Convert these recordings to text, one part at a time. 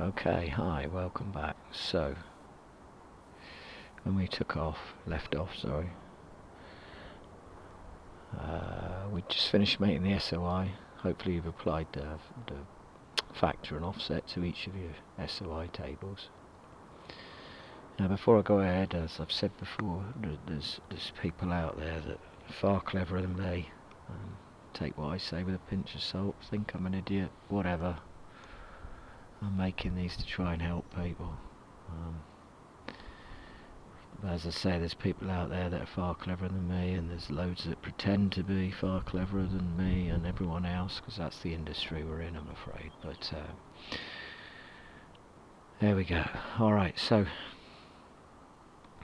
Okay, hi, welcome back. So, when we left off, sorry, we just finished making the SOI. Hopefully you've applied the factor and offset to each of your SOI tables. Now before I go ahead, as I've said before, there's people out there that are far cleverer than me. Take what I say with a pinch of salt, think I'm an idiot, whatever. I'm making these to try and help people. But as I say, there's people out there that are far cleverer than me, and there's loads that pretend to be far cleverer than me and everyone else, because that's the industry we're in, I'm afraid. But there we go. Alright, so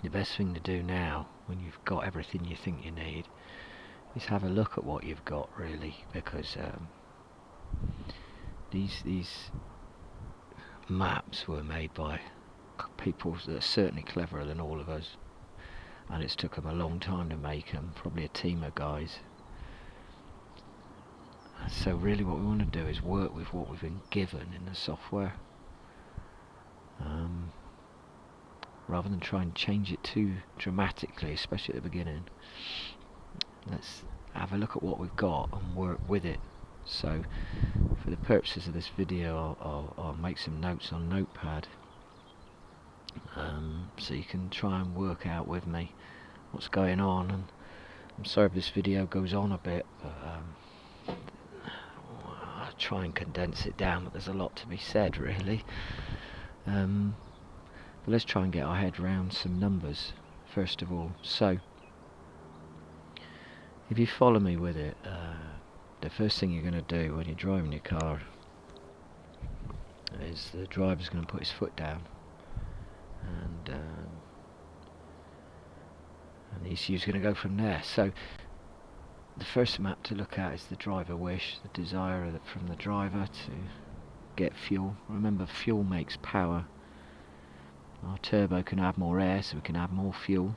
the best thing to do now, when you've got everything you think you need, is have a look at what you've got, really, because these maps were made by people that are certainly cleverer than all of us, and it's took them a long time to make them, probably a team of guys. So really what we want to do is work with what we've been given in the software, rather than try and change it too dramatically, especially at the beginning. Let's have a look at what we've got and work with it. So for the purposes of this video, I'll make some notes on Notepad, so you can try and work out with me what's going on. And I'm sorry if this video goes on a bit, but I'll try and condense it down, but there's a lot to be said, really. But let's try and get our head around some numbers first of all. So if you follow me with it, the first thing you're going to do when you're driving your car is the driver's going to put his foot down, and the ECU's going to go from there. So the first map to look at is the driver wish, the desire from the driver to get fuel. Remember, fuel makes power. Our turbo can add more air, so we can add more fuel.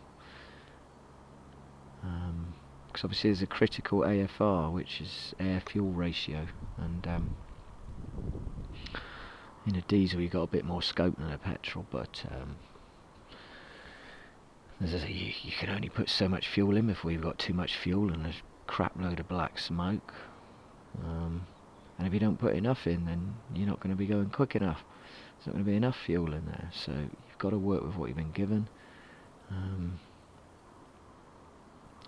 Because obviously there's a critical AFR, which is air-fuel ratio, and in a diesel you've got a bit more scope than a petrol, but you can only put so much fuel in before you've got too much fuel and a crap load of black smoke. And if you don't put enough in, then you're not going to be going quick enough. There's not going to be enough fuel in there, so you've got to work with what you've been given,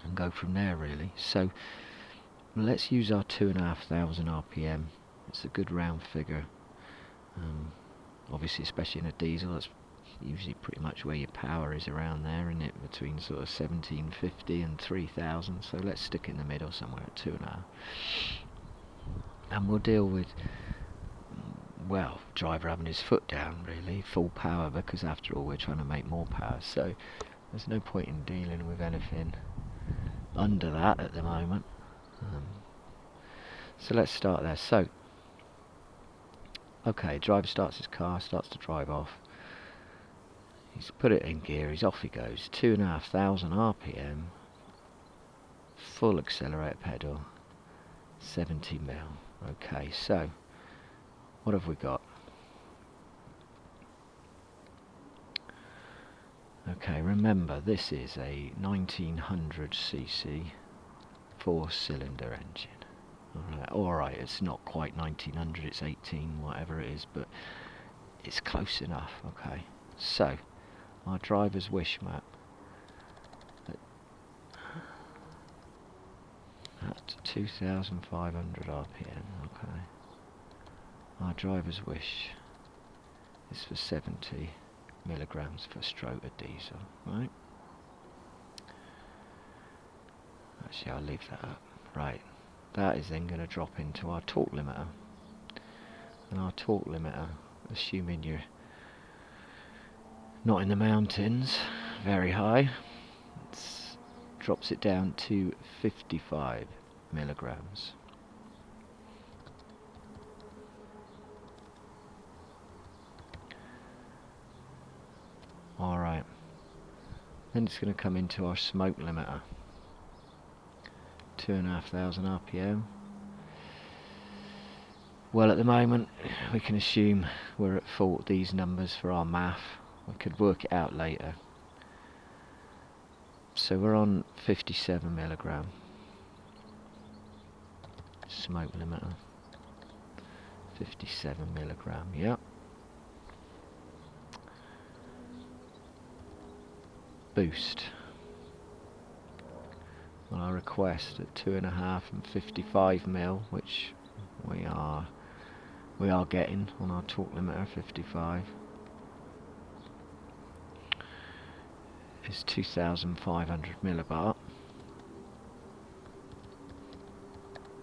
and go from there, really. So let's use our 2,500 RPM. It's a good round figure. Obviously, especially in a diesel, that's usually pretty much where your power is, around there, isn't it? Between sort of 1,750 and 3,000. So let's stick in the middle somewhere at 2.5. And we'll deal with, well, driver having his foot down, really, full power, because after all we're trying to make more power. So there's no point in dealing with anything under that at the moment. So let's start there. So okay, driver starts his car, starts to drive off. He's put it in gear, he's off he goes. 2,500 RPM, full accelerator pedal, 70 mil. Okay, so what have we got? Okay, remember this is a 1900cc 4-cylinder engine. Alright, it's not quite 1900, it's 18, whatever it is, but it's close enough. Okay, so our driver's wish map at 2,500 RPM. Okay, our driver's wish is for 70 milligrams per stroke of diesel, right? Actually, I'll leave that up. Right, that is then going to drop into our torque limiter, and our torque limiter, assuming you're not in the mountains very high, drops it down to 55 milligrams. Alright, then it's going to come into our smoke limiter, 2,500 RPM. Well, at the moment we can assume we're at fault these numbers for our math. We could work it out later. So we're on 57 milligram smoke limiter. 57 milligram, yep. Boost. Well, I request at 2.5 and 55 mil, which we are getting on our torque limiter 55. Is 2,500 millibar,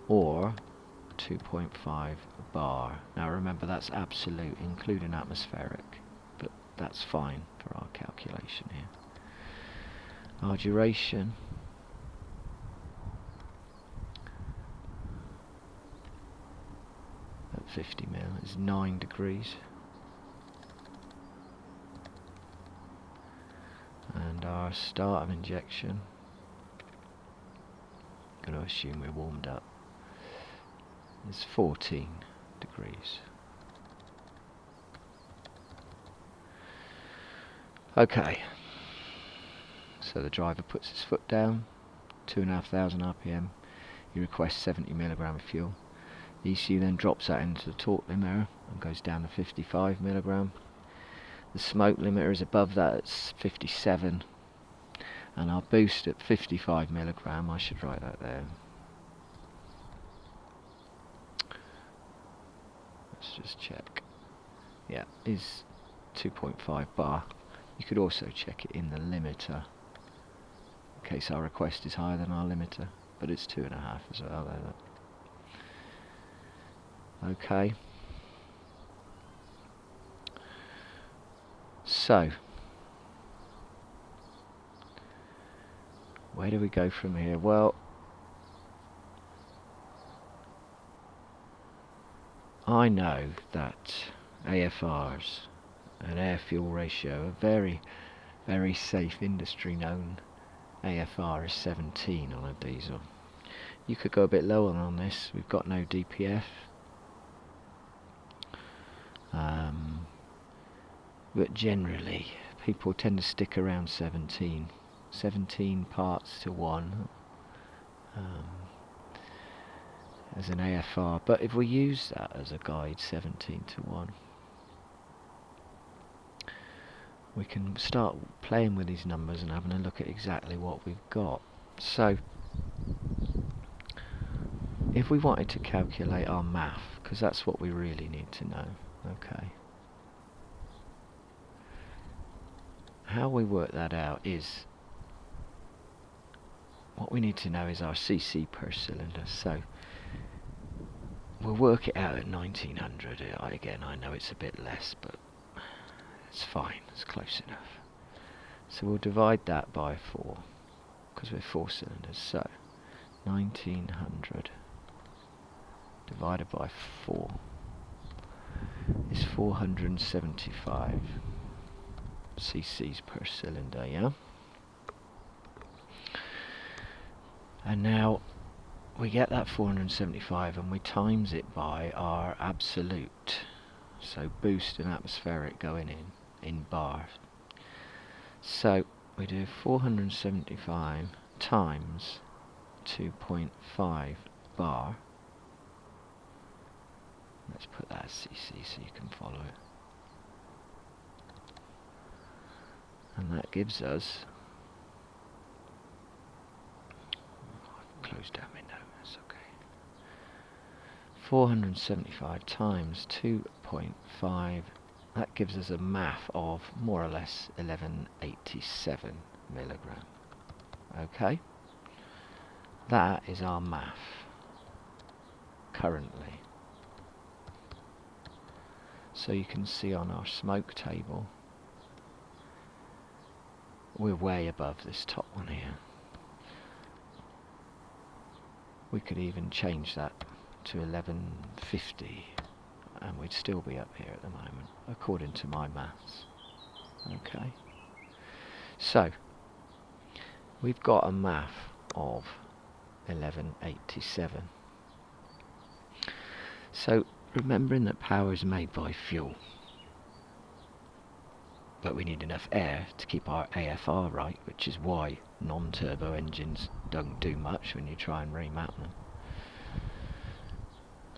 or 2.5 bar. Now remember, that's absolute, including atmospheric, but that's fine for our calculation here. Our duration at 50 mil is 9 degrees. And our start of injection, I'm going to assume we're warmed up, is 14 degrees. Okay, so the driver puts his foot down, 2,500 RPM, he requests 70 milligram of fuel. The ECU then drops that into the torque limiter and goes down to 55 milligram. The smoke limiter is above that, it's 57, and our boost at 55 milligram, I should write that there. Let's just check. Yeah, is 2.5 bar. You could also check it in the limiter, in case our request is higher than our limiter, but it's 2.5 as well there. Okay. So, where do we go from here? Well, I know that AFRs and air-fuel ratio are very, very safe, industry known. AFR is 17 on a diesel. You could go a bit lower on this. We've got no DPF. But generally people tend to stick around 17 parts to 1 as an AFR, but if we use that as a guide, 17 to 1, we can start playing with these numbers and having a look at exactly what we've got. So if we wanted to calculate our math, because that's what we really need to know, okay, how we work that out is, what we need to know is our CC per cylinder. So we'll work it out at 1900. Again, I know it's a bit less, but it's fine, it's close enough. So we'll divide that by 4, because we're 4 cylinders. So 1900 divided by 4 is 475 cc's per cylinder, yeah? And now we get that 475 and we times it by our absolute, so boost and atmospheric going in bars. So we do 475 times 2.5 bar. Let's put that as cc so you can follow it. And that gives us, close down my note, that's okay, 475 times 2.5, that gives us a math of more or less 1187 milligram. Okay, that is our math currently. So you can see on our smoke table we're way above this top one here. We could even change that to 1150 and we'd still be up here at the moment, according to my maths. Okay, so we've got a math of 1187. So remembering that power is made by fuel, but we need enough air to keep our AFR right, which is why non-turbo engines don't do much when you try and remap them.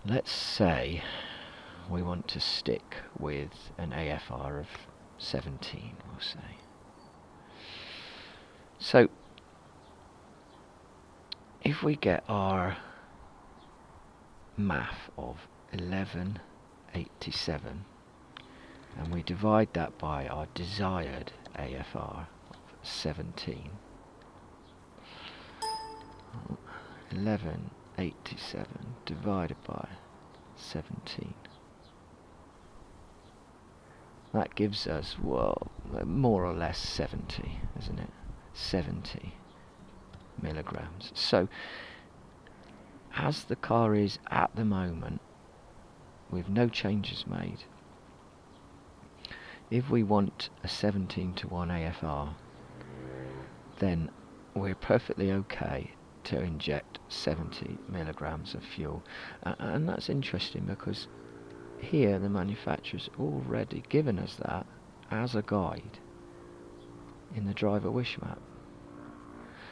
Let's say we want to stick with an AFR of 17, we'll say. So if we get our math of 1187 and we divide that by our desired AFR of 17, 1187 divided by 17, that gives us, well, more or less 70, isn't it? 70 milligrams. So as the car is at the moment, with no changes made, if we want a 17:1 AFR, then we're perfectly okay to inject 70 milligrams of fuel. And that's interesting because here the manufacturer's already given us that as a guide in the driver wish map.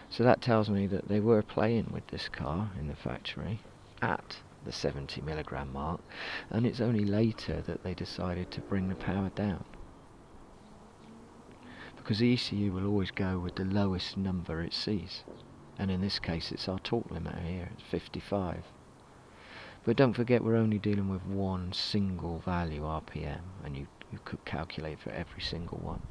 So that tells me that they were playing with this car in the factory at the 70 milligram mark, and it's only later that they decided to bring the power down. Because the ECU will always go with the lowest number it sees, and in this case it's our torque limiter here, it's 55. But don't forget we're only dealing with one single value RPM, and you could calculate for every single one.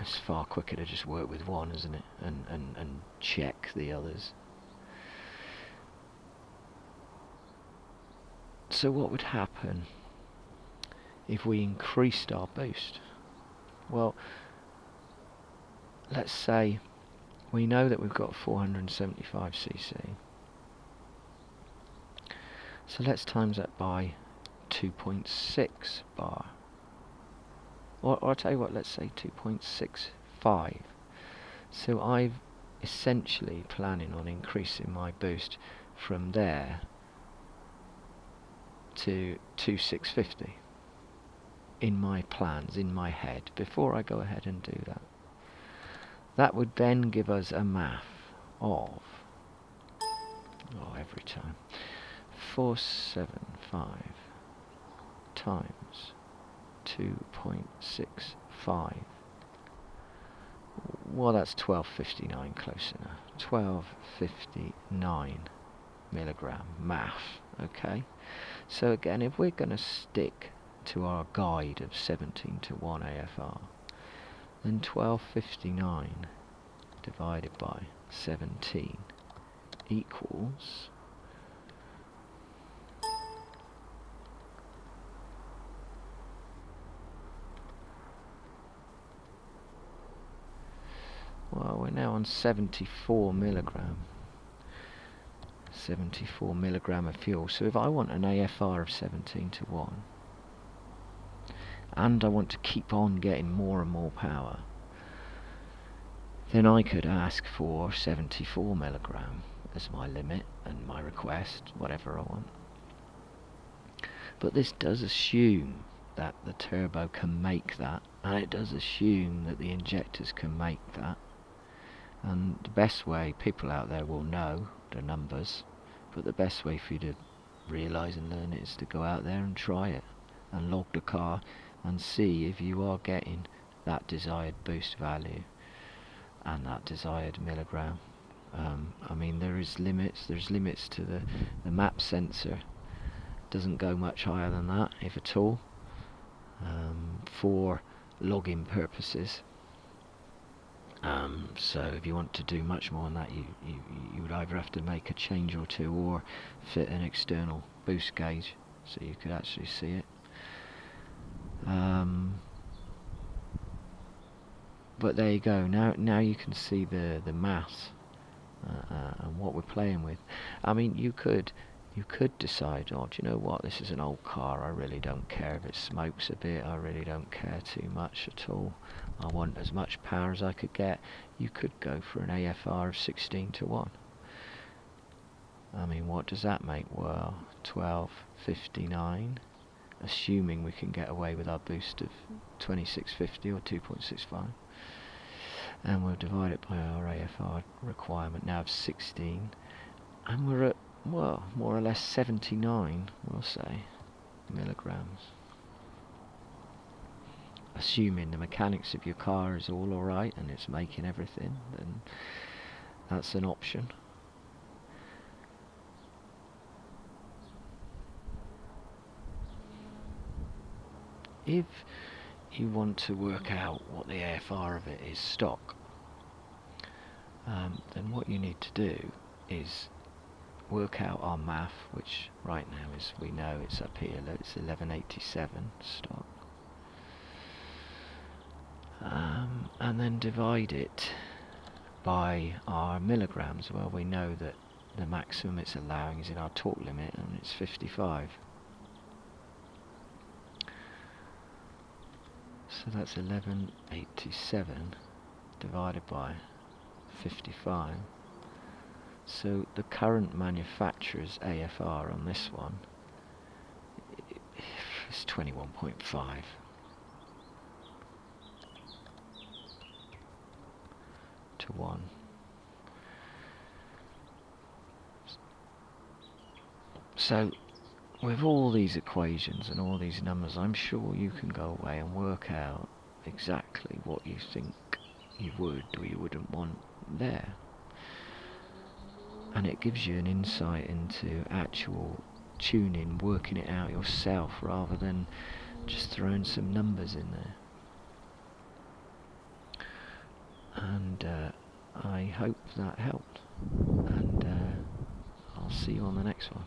It's far quicker to just work with one, isn't it? And check the others. So what would happen if we increased our boost? Well, let's say we know that we've got 475 cc. So let's times that by 2.6 bar. Or I'll tell you what, let's say 2.65. So I'm essentially planning on increasing my boost from there to 2650 in my plans, in my head, before I go ahead and do that. That would then give us a math of, every time, 475 times 2.65. Well, that's 1259, close enough. 1259 milligram math. Okay, so again, if we're going to stick to our guide of 17:1 AFR, then 1259 divided by 17 equals, well, we're now on 74 milligram. 74 milligram of fuel. So if I want an AFR of 17:1, and I want to keep on getting more and more power, then I could ask for 74 milligram as my limit and my request, whatever I want. But this does assume that the turbo can make that, and it does assume that the injectors can make that. And the best way, people out there will know the numbers, but the best way for you to realise and learn it is to go out there and try it and log the car and see if you are getting that desired boost value and that desired milligram. I mean, there's limits to the map sensor. Doesn't go much higher than that, if at all, for logging purposes. So if you want to do much more than that, you would either have to make a change or two, or fit an external boost gauge so you could actually see it. But there you go. Now you can see the maths and what we're playing with. I mean, you could decide, oh, do you know what, this is an old car, I really don't care if it smokes a bit, I really don't care too much at all, I want as much power as I could get. You could go for an AFR of 16:1. I mean, what does that make? Well, 1259, assuming we can get away with our boost of 2650 or 2.65. And we'll divide it by our AFR requirement now of 16. And we're at, well, more or less 79, we'll say, milligrams. Assuming the mechanics of your car is all alright and it's making everything, then that's an option. If you want to work out what the AFR of it is stock, then what you need to do is work out our math, which right now is, we know it's up here, it's 1187 stock. And then divide it by our milligrams. Well, we know that the maximum it's allowing is in our torque limit, and it's 55. So that's 1187 divided by 55. So the current manufacturer's AFR on this one is 21.5. to 1. So with all these equations and all these numbers, I'm sure you can go away and work out exactly what you think you would or you wouldn't want there. And it gives you an insight into actual tuning, working it out yourself rather than just throwing some numbers in there. And I hope that helped, and I'll see you on the next one.